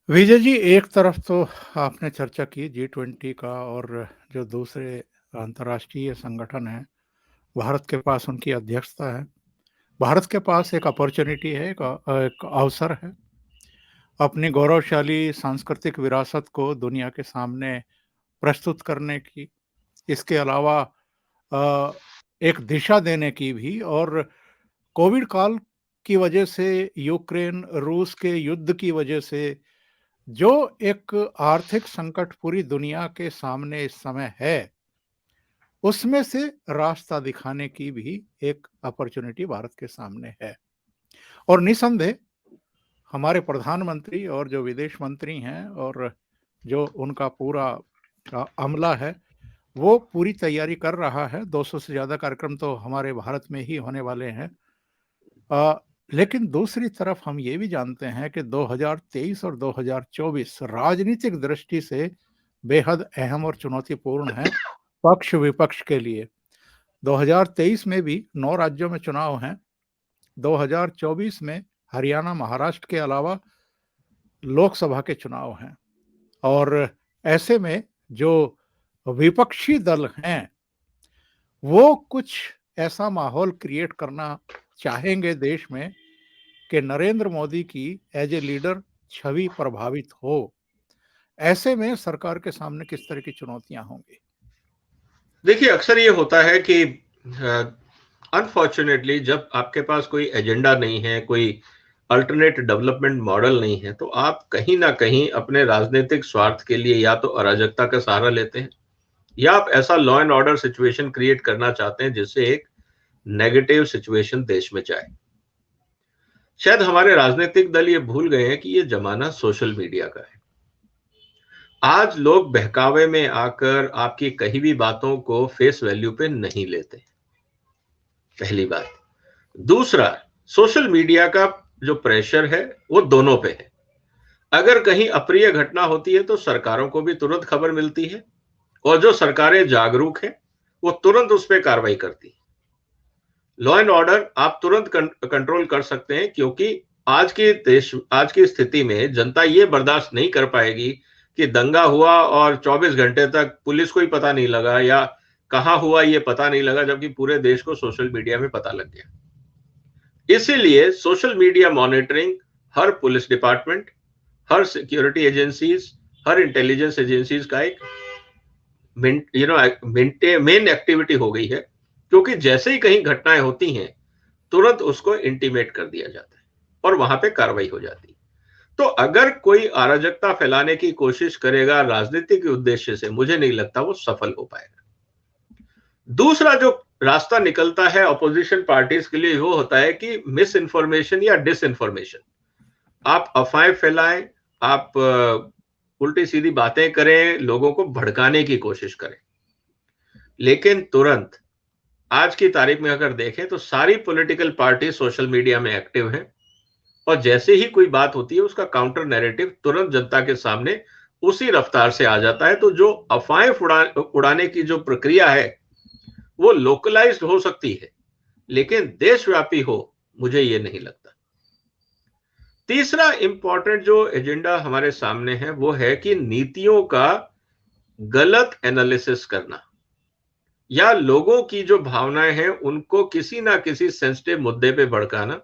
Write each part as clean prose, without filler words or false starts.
विजय जी, एक तरफ तो आपने चर्चा की जी-20 का और जो दूसरे अंतर्राष्ट्रीय संगठन हैं, भारत के पास उनकी अध्यक्षता है। भारत के पास एक अपॉर्च्युनिटी है, एक अवसर है, अपनी गौरवशाली सांस्कृतिक विरासत को दुनिया के सामने प्रस्तुत करने की। इसके अलावा अ, एक दिशा देने की भी और कोविड काल की वजह से यूक्रेन-रूस के युद्ध की वजह से जो एक आर्थिक संकट पूरी दुनिया के सामने इस समय है, उसमें से रास्ता दिखाने की भी एक अपॉर्च्युनिटी भारत के सामने है। और निसंदेह हमारे प्रधानमंत्री और जो विदेश मंत्री हैं और जो उनका पूरा अमला है, वो पूरी तैयारी कर रहा है। 200 से ज़्यादा कार्यक्रम तो हमारे भारत में ही होने वाले हैं। अ, लेकिन दूसरी तरफ हम ये भी जानते हैं कि 2023 और 2024 राजनीतिक दृष्टि से बेहद अहम और चुनौतीपूर्ण है, पक्ष-विपक्ष के लिए। 2023 में भी 9 राज्यों में चुनाव हैं। 2024 में हरियाणा, महाराष्ट्र के अलावा लोकसभा के चुनाव हैं और ऐसे में जो विपक्षी दल हैं, वो कुछ ऐसा माहौल क्रिएट करना चाहेंगे देश में कि नरेंद्र मोदी की एज ए लीडर छवि प्रभावित हो। ऐसे में सरकार के सामने किस तरह की चुनौतियां होंगी? देखिए, अक्सर ये होता है कि अनफॉर्चुनेटली जब आपके पास कोई एजेंडा नहीं है, कोई अल्टरनेट डेवलपमेंट मॉडल नहीं है, तो आप कहीं ना कहीं अपने राजनीतिक स्वार्थ के लिए या तो अराजकता का सहारा लेते हैं या आप ऐसा law and order situation create करना चाहते हैं जिससे एक नेगेटिव सिचुएशन देश में जाए। शायद हमारे राजनीतिक दल ये भूल गए हैं कि ये जमाना सोशल मीडिया का है। आज लोग बहकावे में आकर आपकी कही भी बातों को फेस वैल्यू पे नहीं लेते। पहली बात। दूसरा, सोशल मीडिया का जो प्रेशर है वो दोनों पे है। अगर कहीं अप्रिय घटना होती है तो सरकारों को भी तुरंत खबर मिलती है और जो सरकारें जागरूक हैं वो तुरंत उस पर कार्रवाई करती है। लॉ एंड ऑर्डर आप तुरंत कंट्रोल कर सकते हैं क्योंकि आज की स्थिति में जनता ये बर्दाश्त नहीं कर पाएगी कि दंगा हुआ और 24 घंटे तक पुलिस को ही पता नहीं लगा या कहां हुआ ये पता नहीं लगा, जबकि पूरे देश को सोशल मीडिया में पता लग गया। इसीलिए सोशल मीडिया मॉनिटरिंग हर पुलिस डिपार्टमेंट, हर सिक्योरिटी एजेंसीज, हर इंटेलिजेंस एजेंसीज का एक मेन एक्टिविटी हो गई है, क्योंकि जैसे ही कहीं घटनाएं होती हैं तुरंत उसको इंटीमेट कर दिया जाता है और वहां पे कार्रवाई हो जाती है। तो अगर कोई अराजकता फैलाने की कोशिश करेगा राजनीतिक उद्देश्य से, मुझे नहीं लगता वो सफल हो पाएगा। दूसरा जो रास्ता निकलता है अपोजिशन पार्टीज के लिए वो होता है कि मिस इन्फॉर्मेशन या डिस इन्फॉर्मेशन। आप अफवाहें फैलाएं, आप उल्टी सीधी बातें करें, लोगों को भड़काने की कोशिश करें। लेकिन तुरंत आज की तारीख में अगर देखें तो सारी पॉलिटिकल पार्टी सोशल मीडिया में एक्टिव हैं और जैसे ही कोई बात होती है उसका काउंटर नैरेटिव तुरंत जनता के सामने उसी रफ्तार से आ जाता है। तो जो अफवाहें उड़ाने की जो प्रक्रिया है वो लोकलाइज्ड हो सकती है, लेकिन देशव्यापी हो, मुझे ये नहीं लगता। तीसरा इंपॉर्टेंट जो एजेंडा हमारे सामने है वो है कि नीतियों का गलत एनालिसिस करना या लोगों की जो भावनाएं हैं उनको किसी ना किसी सेंसिटिव मुद्दे पे भड़काना,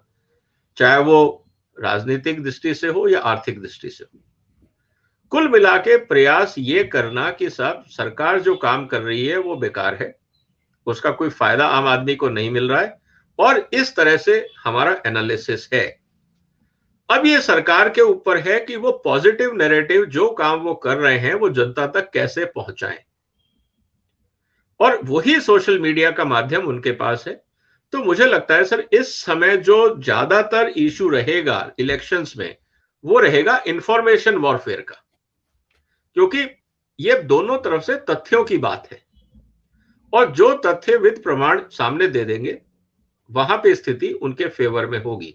चाहे वो राजनीतिक दृष्टि से हो या आर्थिक दृष्टि से हो। कुल मिला के प्रयास ये करना कि साहब सरकार जो काम कर रही है वो बेकार है, उसका कोई फायदा आम आदमी को नहीं मिल रहा है, और इस तरह से हमारा एनालिसिस है। अब ये सरकार के ऊपर है कि वो पॉजिटिव नैरेटिव जो काम वो कर रहे हैं वो जनता तक कैसे पहुंचाएं, और वही सोशल मीडिया का माध्यम उनके पास है। तो मुझे लगता है सर इस समय जो ज्यादातर इशू रहेगा इलेक्शंस में वो रहेगा इंफॉर्मेशन वॉरफेयर का, क्योंकि ये दोनों तरफ से तथ्यों की बात है और जो तथ्य विद प्रमाण सामने दे देंगे वहां पे स्थिति उनके फेवर में होगी।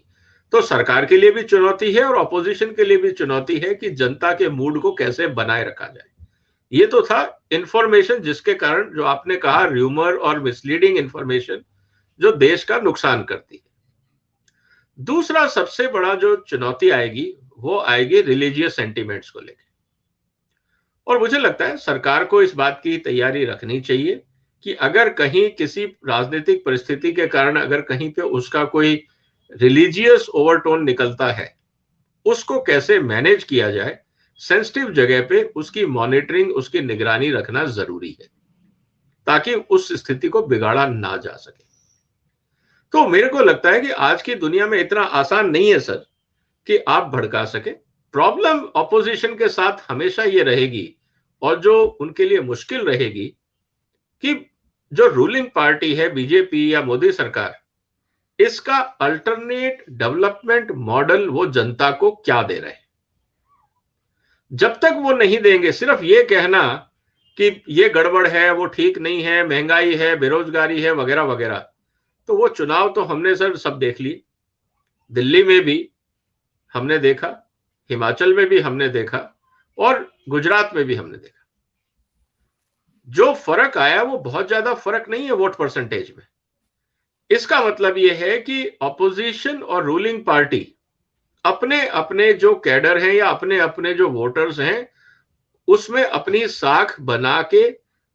तो सरकार के लिए भी चुनौती है और ऑपोजिशन के लिए भी चुनौती है कि जनता के मूड को कैसे बनाए रखा जाए। ये तो था इंफॉर्मेशन, जिसके कारण जो आपने कहा र्यूमर और मिसलीडिंग इंफॉर्मेशन जो देश का नुकसान करती है। दूसरा सबसे बड़ा जो चुनौती आएगी वो आएगी रिलीजियस सेंटिमेंट्स को लेकर। और मुझे लगता है सरकार को इस बात की तैयारी रखनी चाहिए कि अगर कहीं किसी राजनीतिक परिस्थिति के कारण अगर कहीं पे उसका कोई रिलीजियस ओवरटोन निकलता है, उसको कैसे मैनेज किया जाए। सेंसिटिव जगह पे उसकी मॉनिटरिंग, उसकी निगरानी रखना जरूरी है ताकि उस स्थिति को बिगाड़ा ना जा सके। तो मेरे को लगता है कि आज की दुनिया में इतना आसान नहीं है सर कि आप भड़का सके। प्रॉब्लम ऑपोजिशन के साथ हमेशा ये रहेगी और जो उनके लिए मुश्किल रहेगी कि जो रूलिंग पार्टी है बीजेपी या मोदी सरकार, इसका अल्टरनेट डेवलपमेंट मॉडल वो जनता को क्या दे रहे हैं। जब तक वो नहीं देंगे, सिर्फ ये कहना कि ये गड़बड़ है, वो ठीक नहीं है, महंगाई है, बेरोजगारी है, वगैरह वगैरह, तो वो चुनाव तो हमने सर सब देख लिए। दिल्ली में भी हमने देखा, हिमाचल में भी हमने देखा और गुजरात में भी हमने देखा। जो फर्क आया वो बहुत ज्यादा फर्क नहीं है वोट परसेंटेज में। इसका मतलब यह है कि ऑपोजिशन और रूलिंग पार्टी अपने अपने जो कैडर हैं या अपने अपने जो वोटर्स हैं उसमें अपनी साख बना के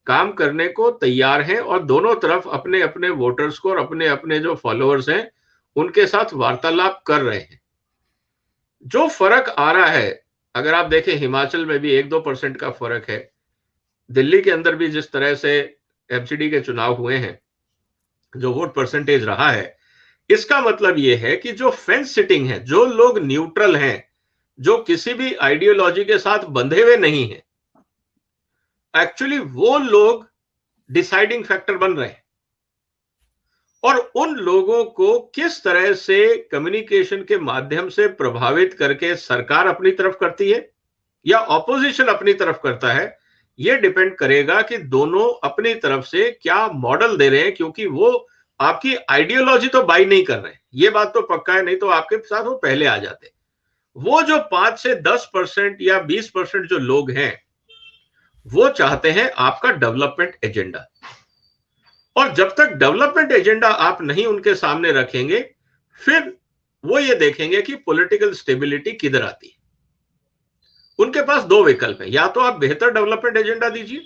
काम करने को तैयार हैं और दोनों तरफ अपने अपने वोटर्स को और अपने अपने जो फॉलोअर्स हैं उनके साथ वार्तालाप कर रहे हैं। जो फर्क आ रहा है, अगर आप देखें हिमाचल में भी 1-2% का फर्क है, दिल्ली के अंदर भी जिस तरह से एमसीडी के चुनाव हुए हैं, जो वोट परसेंटेज रहा है, इसका मतलब यह है कि जो फेंस सिटिंग है, जो लोग न्यूट्रल हैं, जो किसी भी आइडियोलॉजी के साथ बंधे हुए नहीं हैं, एक्चुअली वो लोग डिसाइडिंग फैक्टर बन रहे हैं। और उन लोगों को किस तरह से कम्युनिकेशन के माध्यम से प्रभावित करके सरकार अपनी तरफ करती है या ऑपोजिशन अपनी तरफ करता है, यह डिपेंड करेगा कि दोनों अपनी तरफ से क्या मॉडल दे रहे हैं, क्योंकि वो आपकी आइडियोलॉजी तो बाई नहीं कर रहे हैं, ये बात तो पक्का है, नहीं तो आपके साथ वो पहले आ जाते। वो जो 5 से 10% या 20% जो लोग हैं, वो चाहते हैं आपका डेवलपमेंट एजेंडा। और जब तक डेवलपमेंट एजेंडा आप नहीं उनके सामने रखेंगे, फिर वो ये देखेंगे कि पॉलिटिकल स्टेबिलिटी किधर आती है। उनके पास दो विकल्प हैं, या तो आप बेहतर डेवलपमेंट एजेंडा दीजिए,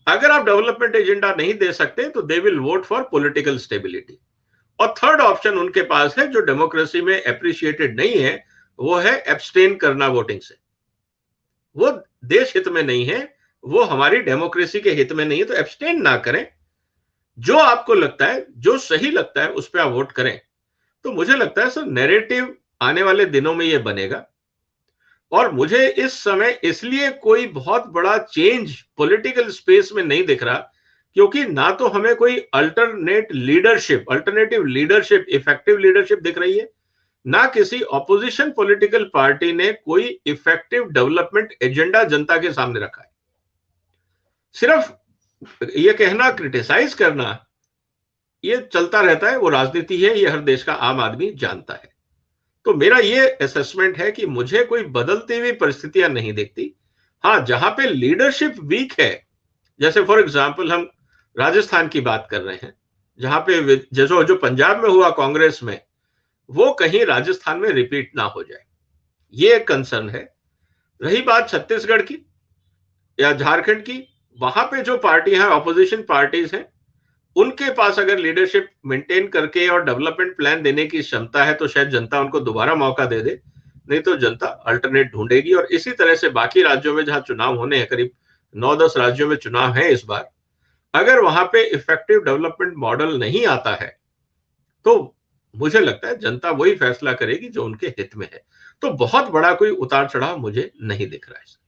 अगर आप डेवलपमेंट एजेंडा नहीं दे सकते तो they will vote for political stability. और थर्ड ऑप्शन उनके पास है जो डेमोक्रेसी में एप्रिशिएटेड नहीं है, वो है एब्सटेन करना वोटिंग से। वो देश हित में नहीं है, वो हमारी डेमोक्रेसी के हित में नहीं है, तो एब्सटेन ना करें। जो आपको लगता है, जो सही लगता है, उस पर आप वोट करें। तो मुझे लगता है सर नैरेटिव आने वाले दिनों में ये बनेगा। और मुझे इस समय इसलिए कोई बहुत बड़ा चेंज पॉलिटिकल स्पेस में नहीं दिख रहा, क्योंकि ना तो हमें कोई अल्टरनेटिव लीडरशिप, इफेक्टिव लीडरशिप दिख रही है, ना किसी ऑपोजिशन पॉलिटिकल पार्टी ने कोई इफेक्टिव डेवलपमेंट एजेंडा जनता के सामने रखा है। सिर्फ ये कहना, क्रिटिसाइज करना, ये चलता रहता है, वो राजनीति है, ये हर देश का आम आदमी जानता है। तो मेरा ये असेसमेंट है कि मुझे कोई बदलती हुई परिस्थितियां नहीं दिखती। हाँ, जहां पे लीडरशिप वीक है, जैसे फॉर एग्जांपल हम राजस्थान की बात कर रहे हैं, जहां पे जो पंजाब में हुआ कांग्रेस में, वो कहीं राजस्थान में रिपीट ना हो जाए, ये एक कंसर्न है। रही बात छत्तीसगढ़ की या झारखंड की, वहां पे जो पार्टी है, ऑपोजिशन पार्टीज हैं, उनके पास अगर लीडरशिप मेंटेन करके और डेवलपमेंट प्लान देने की क्षमता है तो शायद जनता उनको दोबारा मौका दे दे, नहीं तो जनता अल्टरनेट ढूंढेगी। और इसी तरह से बाकी राज्यों में जहां चुनाव होने हैं, करीब 9-10 राज्यों में चुनाव है इस बार, अगर वहां पे इफेक्टिव डेवलपमेंट मॉडल नहीं आता है तो मुझे लगता है जनता वही फैसला करेगी जो उनके हित में है। तो बहुत बड़ा कोई उतार चढ़ाव मुझे नहीं दिख रहा है।